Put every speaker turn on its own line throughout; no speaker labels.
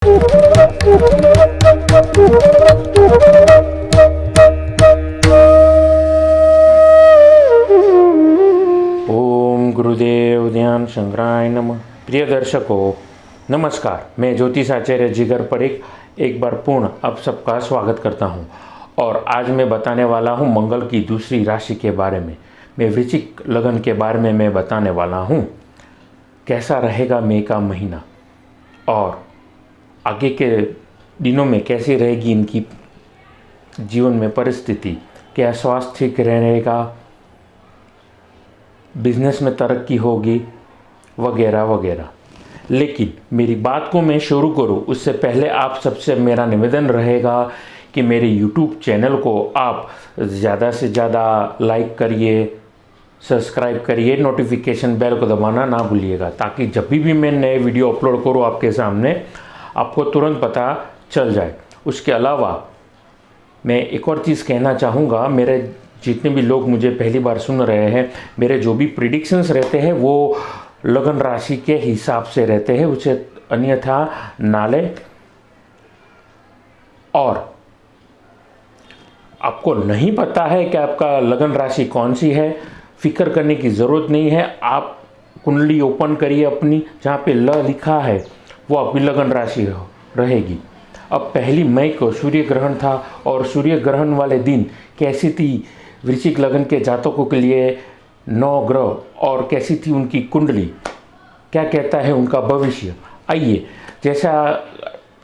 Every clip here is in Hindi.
ओम गुरुदेव ध्यान शंकराय नमः। प्रिय दर्शकों नमस्कार, मैं ज्योतिषाचार्य जिगर परीख एक बार पूर्ण आप सबका स्वागत करता हूं। और आज मैं बताने वाला हूं मंगल की दूसरी राशि के बारे में। मैं वृश्चिक लगन के बारे में मैं बताने वाला हूं। कैसा रहेगा मई का महीना और आगे के दिनों में कैसी रहेगी इनकी जीवन में परिस्थिति, क्या स्वास्थ्य ठीक रहेगा, बिजनेस में तरक्की होगी वगैरह वगैरह। लेकिन मेरी बात को मैं शुरू करूं उससे पहले आप सबसे मेरा निवेदन रहेगा कि मेरे YouTube चैनल को आप ज़्यादा से ज़्यादा लाइक करिए, सब्सक्राइब करिए, नोटिफिकेशन बेल को दबाना ना भूलिएगा, ताकि जब भी मैं नए वीडियो अपलोड करूं आपके सामने आपको तुरंत पता चल जाए। उसके अलावा मैं एक और चीज़ कहना चाहूँगा, मेरे जितने भी लोग मुझे पहली बार सुन रहे हैं, मेरे जो भी प्रिडिक्शंस रहते हैं वो लगन राशि के हिसाब से रहते हैं, उसे अन्यथा ना लें। और आपको नहीं पता है कि आपका लगन राशि कौन सी है, फिक्र करने की ज़रूरत नहीं है। आप कुंडली ओपन करिए अपनी, जहाँ पे ल लिखा है वो आपकी लगन राशि रहेगी। अब 1 मई को सूर्य ग्रहण था और सूर्य ग्रहण वाले दिन कैसी थी वृश्चिक लगन के जातकों के लिए 9 ग्रह और कैसी थी उनकी कुंडली, क्या कहता है उनका भविष्य। आइए, जैसा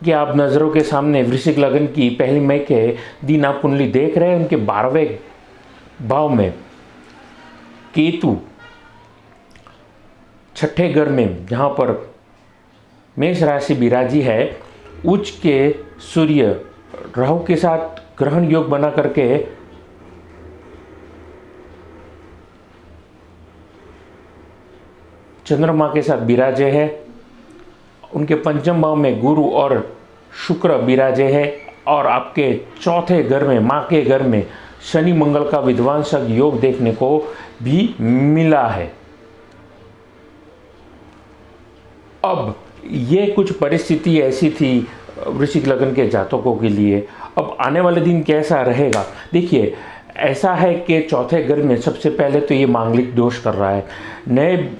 कि आप नज़रों के सामने वृश्चिक लगन की 1 मई के दिन आप कुंडली देख रहे हैं, उनके 12वें भाव में केतु 6ठे घर में जहाँ पर मेष राशि विराजी है, उच्च के सूर्य राहु के साथ ग्रहण योग बना करके चंद्रमा के साथ विराजे है। उनके 5वें भाव में गुरु और शुक्र विराजे है और आपके 4थे घर में माँ के घर में शनि मंगल का विध्वंसक योग देखने को भी मिला है। अब ये कुछ परिस्थिति ऐसी थी वृश्चिक लगन के जातकों के लिए। अब आने वाले दिन कैसा रहेगा, देखिए ऐसा है कि 4थे घर में सबसे पहले तो ये मांगलिक दोष कर रहा है। नए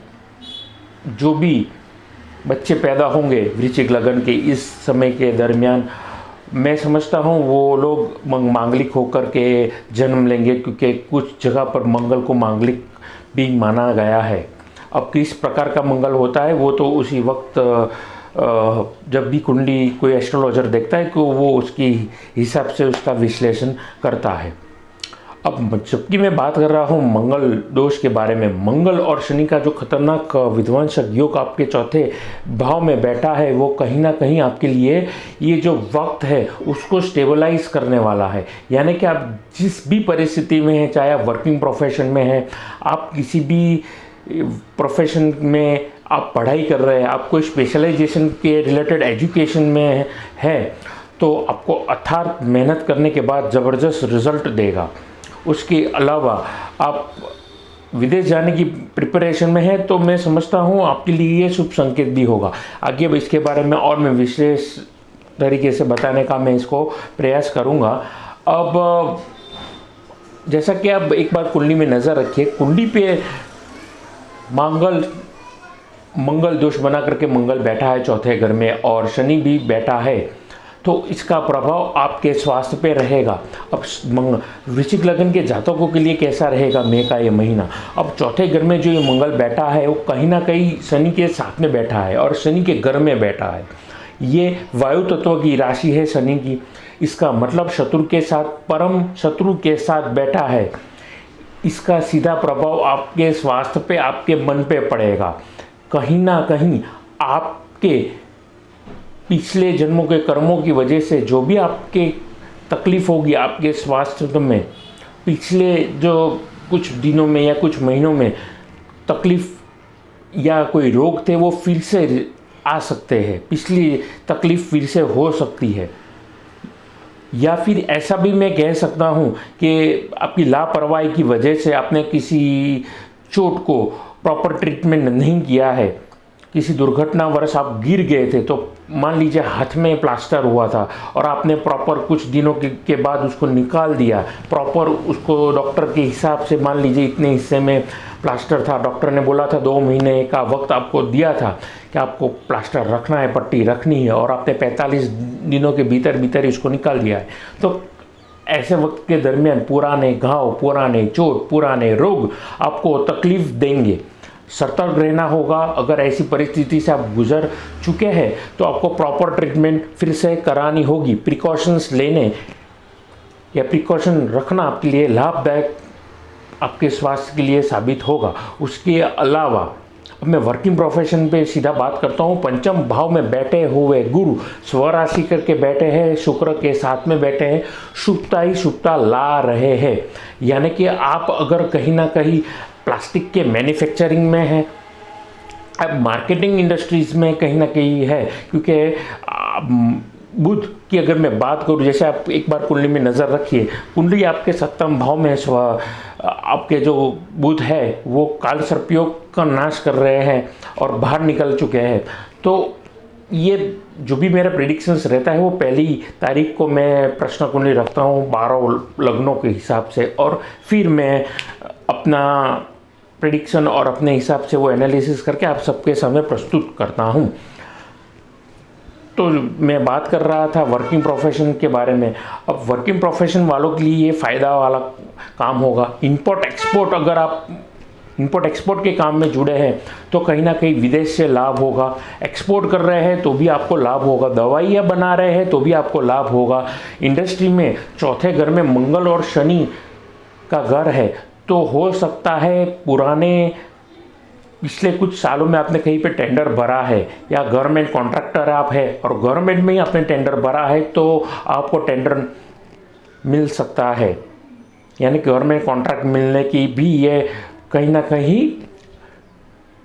जो भी बच्चे पैदा होंगे वृश्चिक लगन के इस समय के दरमियान, मैं समझता हूँ वो लोग मांगलिक होकर के जन्म लेंगे, क्योंकि कुछ जगह पर मंगल को मांगलिक भी माना गया है। अब किस प्रकार का मंगल होता है वो तो उसी वक्त जब भी कुंडली कोई एस्ट्रोलॉजर देखता है तो वो उसकी हिसाब से उसका विश्लेषण करता है। अब जबकि मैं बात कर रहा हूँ मंगल दोष के बारे में, मंगल और शनि का जो खतरनाक विध्वंसक योग आपके 4थे भाव में बैठा है, वो कहीं ना कहीं आपके लिए ये जो वक्त है उसको स्टेबलाइज करने वाला है। यानी कि आप जिस भी परिस्थिति में हैं, चाहे आप वर्किंग प्रोफेशन में हैं, आप किसी भी प्रोफेशन में आप पढ़ाई कर रहे हैं, आप कोई स्पेशलाइजेशन के रिलेटेड एजुकेशन में है, तो आपको अथार्थ मेहनत करने के बाद ज़बरदस्त रिजल्ट देगा। उसके अलावा आप विदेश जाने की प्रिपरेशन में है तो मैं समझता हूँ आपके लिए ये शुभ संकेत भी होगा। आगे इसके बारे में और मैं विशेष तरीके से बताने का मैं इसको प्रयास करूँगा। अब जैसा कि आप एक बार कुंडली में नज़र रखिए, कुंडली पे मंगल दोष बना करके मंगल बैठा है 4थे घर में और शनि भी बैठा है, तो इसका प्रभाव आपके स्वास्थ्य पे रहेगा। अब वृश्चिक लगन के जातकों के लिए कैसा रहेगा मई का ये महीना। अब 4थे घर में जो ये मंगल बैठा है वो कहीं ना कहीं शनि के साथ में बैठा है और शनि के घर में बैठा है। ये वायु तत्व की राशि है शनि की, इसका मतलब शत्रु के साथ, परम शत्रु के साथ बैठा है। इसका सीधा प्रभाव आपके स्वास्थ्य पे, आपके मन पे पड़ेगा। कहीं ना कहीं आपके पिछले जन्मों के कर्मों की वजह से जो भी आपके तकलीफ होगी आपके स्वास्थ्य में, पिछले जो कुछ दिनों में या कुछ महीनों में तकलीफ या कोई रोग थे वो फिर से आ सकते हैं, पिछली तकलीफ फिर से हो सकती है। या फिर ऐसा भी मैं कह सकता हूँ कि आपकी लापरवाही की वजह से आपने किसी चोट को प्रॉपर ट्रीटमेंट नहीं किया है किसी दुर्घटनावश आप गिर गए थे, तो मान लीजिए हाथ में प्लास्टर हुआ था और आपने प्रॉपर कुछ दिनों के बाद उसको निकाल दिया, प्रॉपर उसको डॉक्टर के हिसाब से, मान लीजिए इतने हिस्से में प्लास्टर था, डॉक्टर ने बोला था 2 महीने का वक्त आपको दिया था कि आपको प्लास्टर रखना है, पट्टी रखनी है, और आपने 45 दिनों के भीतर भीतर ही उसको निकाल दिया है। तो ऐसे वक्त के दरमियान पुराने घाव, पुराने चोट, पुराने रोग आपको तकलीफ देंगे। सतर्क रहना होगा। अगर ऐसी परिस्थिति से आप गुजर चुके हैं तो आपको प्रॉपर ट्रीटमेंट फिर से करानी होगी। प्रिकॉशंस लेने या प्रिकॉशन रखना आपके लिए लाभदायक, आपके स्वास्थ्य के लिए साबित होगा। उसके अलावा अब मैं वर्किंग प्रोफेशन पे सीधा बात करता हूँ। पंचम भाव में बैठे हुए गुरु स्वराशि करके बैठे हैं, शुक्र के साथ में बैठे हैं, शुभता ही शुभता ला रहे हैं। यानी कि आप अगर कहीं ना कहीं प्लास्टिक के मैन्युफैक्चरिंग में है, अब मार्केटिंग इंडस्ट्रीज में कहीं ना कहीं है, क्योंकि बुध की अगर मैं बात करूँ, जैसे आप एक बार कुंडली में नज़र रखिए, कुंडली आपके 7वें भाव में आपके जो बुध है वो काल सर्पयोग का नाश कर रहे हैं और बाहर निकल चुके हैं। तो ये जो भी मेरा प्रेडिक्शंस रहता है वो 1 तारीख को मैं प्रश्न कुंडली रखता हूँ 12 लग्नों के हिसाब से, और फिर मैं अपना प्रेडिक्शन और अपने हिसाब से वो एनालिसिस करके आप सबके सामने प्रस्तुत करता हूँ। तो मैं बात कर रहा था वर्किंग प्रोफेशन के बारे में। अब वर्किंग प्रोफेशन वालों के लिए ये फ़ायदा वाला काम होगा। इंपोर्ट एक्सपोर्ट, अगर आप इंपोर्ट एक्सपोर्ट के काम में जुड़े हैं तो कहीं ना कहीं विदेश से लाभ होगा। एक्सपोर्ट कर रहे हैं तो भी आपको लाभ होगा। दवाइयाँ बना रहे हैं तो भी आपको लाभ होगा। इंडस्ट्री में 4थे घर में मंगल और शनि का घर है, तो हो सकता है पुराने पिछले कुछ सालों में आपने कहीं पे टेंडर भरा है, या गवर्नमेंट कॉन्ट्रैक्टर आप है और गवर्नमेंट में ही आपने टेंडर भरा है, तो आपको टेंडर मिल सकता है। यानी गवर्नमेंट कॉन्ट्रैक्ट मिलने की भी ये कहीं ना कहीं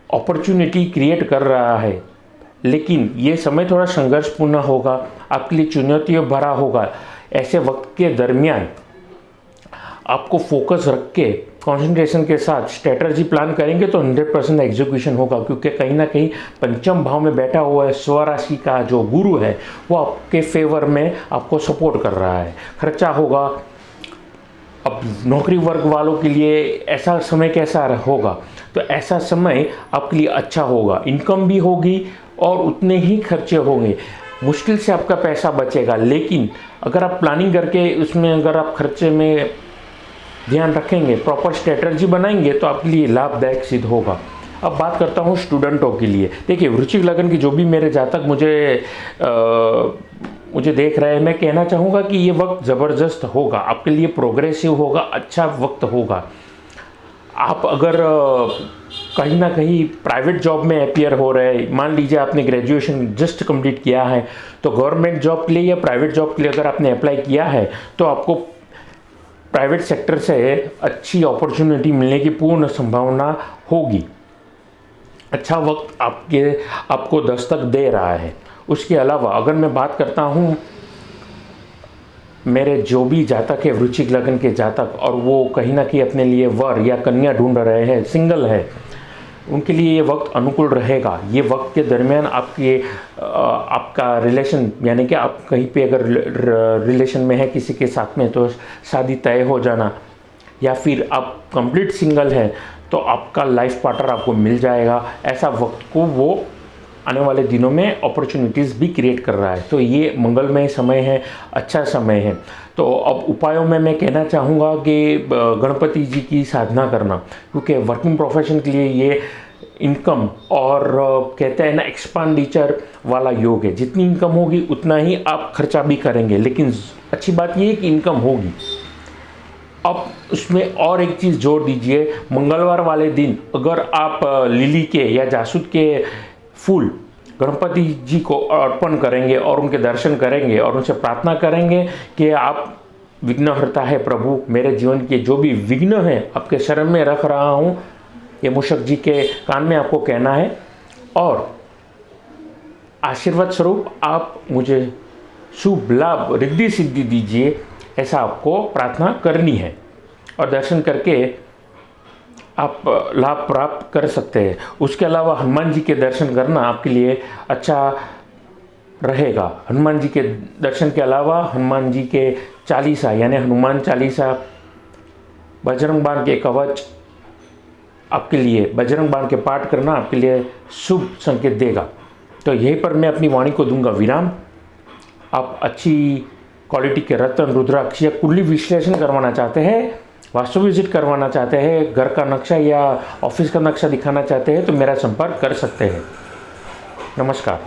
अपॉर्चुनिटी क्रिएट कर रहा है। लेकिन ये समय थोड़ा संघर्षपूर्ण होगा, आपके लिए चुनौतियों भरा होगा। ऐसे वक्त के दरमियान आपको फोकस रख के कंसंट्रेशन के साथ स्ट्रेटजी प्लान करेंगे तो 100% एग्जीक्यूशन होगा, क्योंकि कहीं ना कहीं पंचम भाव में बैठा हुआ है स्वराशि का जो गुरु है वो आपके फेवर में आपको सपोर्ट कर रहा है। खर्चा होगा। अब नौकरी वर्ग वालों के लिए ऐसा समय कैसा होगा, तो ऐसा समय आपके लिए अच्छा होगा। इनकम भी होगी और उतने ही खर्चे होंगे। मुश्किल से आपका पैसा बचेगा, लेकिन अगर आप प्लानिंग करके उसमें अगर आप खर्चे में ध्यान रखेंगे, प्रॉपर स्ट्रेटजी बनाएंगे, तो आपके लिए लाभदायक सिद्ध होगा। अब बात करता हूँ स्टूडेंटों के लिए। देखिए, वृश्चिक लगन की जो भी मेरे जातक मुझे देख रहे हैं, मैं कहना चाहूँगा कि ये वक्त ज़बरदस्त होगा, आपके लिए प्रोग्रेसिव होगा, अच्छा वक्त होगा। आप अगर कहीं ना कहीं प्राइवेट जॉब में अपीयर हो रहे हैं, मान लीजिए आपने ग्रेजुएशन जस्ट कंप्लीट किया है, तो गवर्नमेंट जॉब के लिए या प्राइवेट जॉब के लिए अगर आपने अप्लाई किया है तो आपको प्राइवेट सेक्टर से अच्छी अपॉर्चुनिटी मिलने की पूर्ण संभावना होगी। अच्छा वक्त आपको दस्तक दे रहा है। उसके अलावा अगर मैं बात करता हूँ मेरे जो भी जातक है वृश्चिक लगन के जातक, और वो कहीं ना कहीं अपने लिए वर या कन्या ढूंढ रहे हैं, सिंगल है, उनके लिए ये वक्त अनुकूल रहेगा। ये वक्त के दरमियान आपका रिलेशन, यानी कि आप कहीं पे अगर रिलेशन में है किसी के साथ में, तो शादी तय हो जाना, या फिर आप कंप्लीट सिंगल हैं तो आपका लाइफ पार्टनर आपको मिल जाएगा। ऐसा वक्त को वो आने वाले दिनों में अपॉर्चुनिटीज़ भी क्रिएट कर रहा है। तो ये मंगलमय समय है, अच्छा समय है। तो अब उपायों में मैं कहना चाहूँगा कि गणपति जी की साधना करना, क्योंकि वर्किंग प्रोफेशन के लिए ये इनकम और कहते हैं ना एक्सपेंडिचर वाला योग है। जितनी इनकम होगी उतना ही आप खर्चा भी करेंगे, लेकिन अच्छी बात ये है कि इनकम होगी। अब उसमें और एक चीज़ जोड़ दीजिए, मंगलवार वाले दिन अगर आप लिली के या जासूद के फूल गणपति जी को अर्पण करेंगे और उनके दर्शन करेंगे और उनसे प्रार्थना करेंगे कि आप विघ्नहर्ता है प्रभु, मेरे जीवन के जो भी विघ्न हैं आपके शरण में रख रहा हूँ, ये मूषक जी के कान में आपको कहना है, और आशीर्वाद स्वरूप आप मुझे शुभ लाभ रिद्धि सिद्धि दीजिए, ऐसा आपको प्रार्थना करनी है। और दर्शन करके आप लाभ प्राप्त कर सकते हैं। उसके अलावा हनुमान जी के दर्शन करना आपके लिए अच्छा रहेगा। हनुमान जी के दर्शन के अलावा हनुमान जी के चालीसा यानी हनुमान चालीसा, बजरंग बाण के कवच आपके लिए, बजरंग बाण के पाठ करना आपके लिए शुभ संकेत देगा। तो यहीं पर मैं अपनी वाणी को दूंगा विराम। आप अच्छी क्वालिटी के रत्न, रुद्राक्ष या कुंडली विश्लेषण करवाना चाहते हैं, वास्तु विजिट करवाना चाहते हैं, घर का नक्शा या ऑफिस का नक्शा दिखाना चाहते हैं तो मेरा संपर्क कर सकते हैं। नमस्कार।